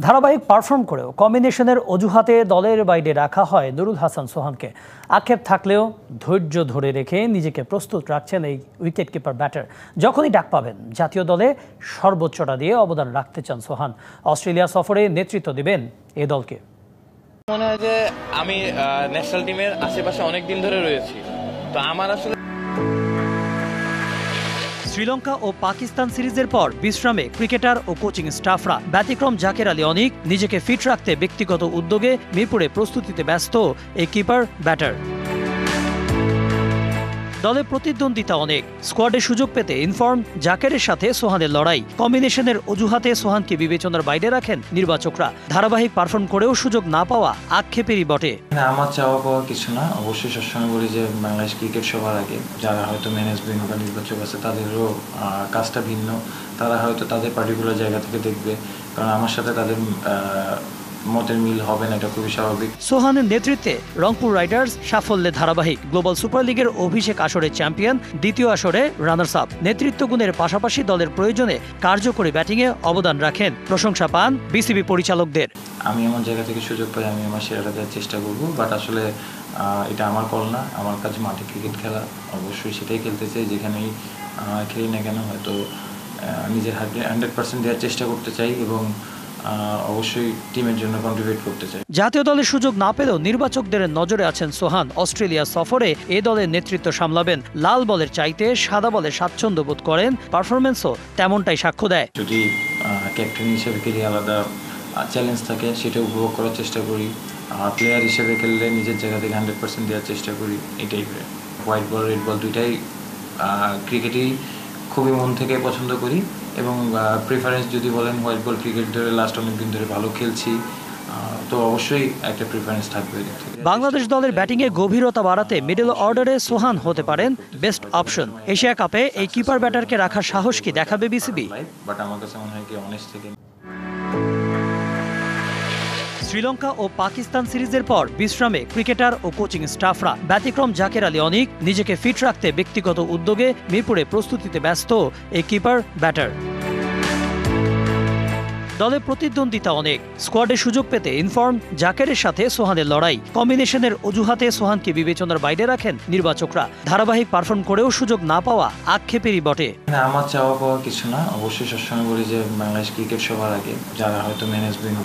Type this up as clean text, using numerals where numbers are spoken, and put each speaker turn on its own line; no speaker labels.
ধারাবাহিক পারফর্ম করেও কম্বিনেশনের অজুহাতে দলের বাইরে রাখা হয় নুরুল হাসান সোহানকে। আক্ষেপ থাকলেও ধৈর্য ধরে রেখে নিজেকে প্রস্তুত রাখছেন এই উইকেট কিপার ব্যাটার। যখনই ডাক পাবেন জাতীয় দলে সর্বোচ্চটা দিয়ে অবদান রাখতে চান সোহান। অস্ট্রেলিয়া সফরে নেতৃত্ব দিবেন এ দলকে।
মনে হয় যে আমি ন্যাশনাল টিমের আশেপাশে অনেক দিন ধরে রয়েছি, তো আমার আসলে
শ্রীলঙ্কা ও পাকিস্তান সিরিজের পর বিশ্রামে ক্রিকেটার ও কোচিং স্টাফরা। ব্যতিক্রম জাকের আলী অনিক নিজেকে ফিট রাখতে ব্যক্তিগত উদ্যোগে মিরপুরে প্রস্তুতিতে ব্যস্ত এই কিপার ব্যাটার। দলে প্রতিদ্বন্দ্বিতা অনেক, স্কোয়াডে সুযোগ পেতে ইনফর্ম জাকেরের সাথে সোহানের লড়াই। কম্বিনেশনের অজুহাতে সোহানকে বিবেচনার বাইরে রাখেন নির্বাচকরা। ধারাবাহিক পারফর্ম করেও সুযোগ না পাওয়া আক্ষেপেরই বটে।
আমার চাওয়া পাওয়া কিছু না, অবশ্যই সবসময় বলি যে বাংলাদেশ ক্রিকেট সবার আগে। যারা হয়তো ম্যানেজমেন্ট বা নির্বাচক আছে তাদেরও কাজটা ভিন্ন, তারা হয়তো তাদের পার্টিকুলার জায়গা থেকে দেখবে, কারণ আমার সাথে তাদের মতের মিল হবে না, এটা খুবই স্বাভাবিক।
সোহানের নেতৃত্বে রংপুর রাইডার্স সাফল্যে ধারাবাহিক। গ্লোবাল সুপার লিগের অভিষেক আসরে চ্যাম্পিয়ন, দ্বিতীয় আসরে রানার্স আপ। নেতৃত্ব গুণের পাশাপাশি দলের প্রয়োজনে কার্যকরী ব্যাটিংয়ে অবদান রাখেন। প্রশংসা পান বিসিবি পরিচালকদের।
আমি আমার জায়গা থেকে সুযোগ পাই, আমি আমার সেরাটা দেওয়ার চেষ্টা করবো, বাট আসলে এটা আমার কল না। আমার কাছে মাঠে ক্রিকেট খেলা, অবশ্যই সেটাই খেলতে চাই। যেখানেই খেলি না কেন হয়তো নিজের 100% দেওয়ার চেষ্টা করতে চাই এবং অবশ্যই টিমের জন্য কন্ট্রিবিউট করতে চাই।
জাতীয় দলের সুযোগ না পেলেও নির্বাচকদের নজরে আছেন সোহান। অস্ট্রেলিয়া সফরে এ দলের নেতৃত্ব সামলাবেন। লাল বলের চাইতে সাদা বলে স্বাচ্ছন্দ্য বোধ করেন, পারফরমেন্সও তেমনটাই সাক্ষ্য দেয়।
যদি ক্যাপ্টেন হিসেবে খেলি আলাদা চ্যালেঞ্জ থাকে, সেটা উপভোগ করার চেষ্টা করি। প্লেয়ার হিসেবে খেললে নিজের জায়গা থেকে 100% দেওয়ার চেষ্টা করি। এটাই হোয়াইট বল রেড বল দুইটাই ক্রিকেটেই খুবই মন থেকে পছন্দ করি এবং প্রেফারেন্স যদি বলেন হোয়াইট বল ক্রিকেট ধরে লাস্ট অনেকদিন ধরে ভালো খেলছি, তো অবশ্যই একটা প্রেফারেন্স থাকবে।
বাংলাদেশ দলের ব্যাটিংয়ে গভীরতা বাড়াতে মিডল অর্ডারে সোহান হতে পারেন বেস্ট অপশন। এশিয়া কাপে এই কিপার ব্যাটারকে রাখার সাহস কি দেখাবে বিসিবি?
বাট আমার কাছে মনে হয় কি অনেস্ট থেকে।
শ্রীলঙ্কা ও পাকিস্তান সিরিজের পর বিশ্রামে ক্রিকেটার ও কোচিং স্টাফরা। ব্যতিক্রম জাকের আলী অনিক নিজেকে ফিট রাখতে ব্যক্তিগত উদ্যোগে মিরপুরে প্রস্তুতিতে ব্যস্ত এই কিপার ব্যাটার। দলে প্রতিদ্বন্দ্বিতা অনেক, স্কোয়াডে সুযোগ পেতে ইনফর্ম জাকেরের সাথে সোহানের লড়াই। কম্বিনেশনের অজুহাতে সোহানকে বিবেচনার বাইরে রাখেন নির্বাচকরা। ধারাবাহিক পারফর্ম করেও সুযোগ না পাওয়া আক্ষেপেরই বটে।
আমার চাওয়া পাওয়া কিছু না, অবশ্যই সবসময় বলি যে বাংলাদেশ ক্রিকেট সবার আগে। যারা হয়তো ম্যানেজমেন্ট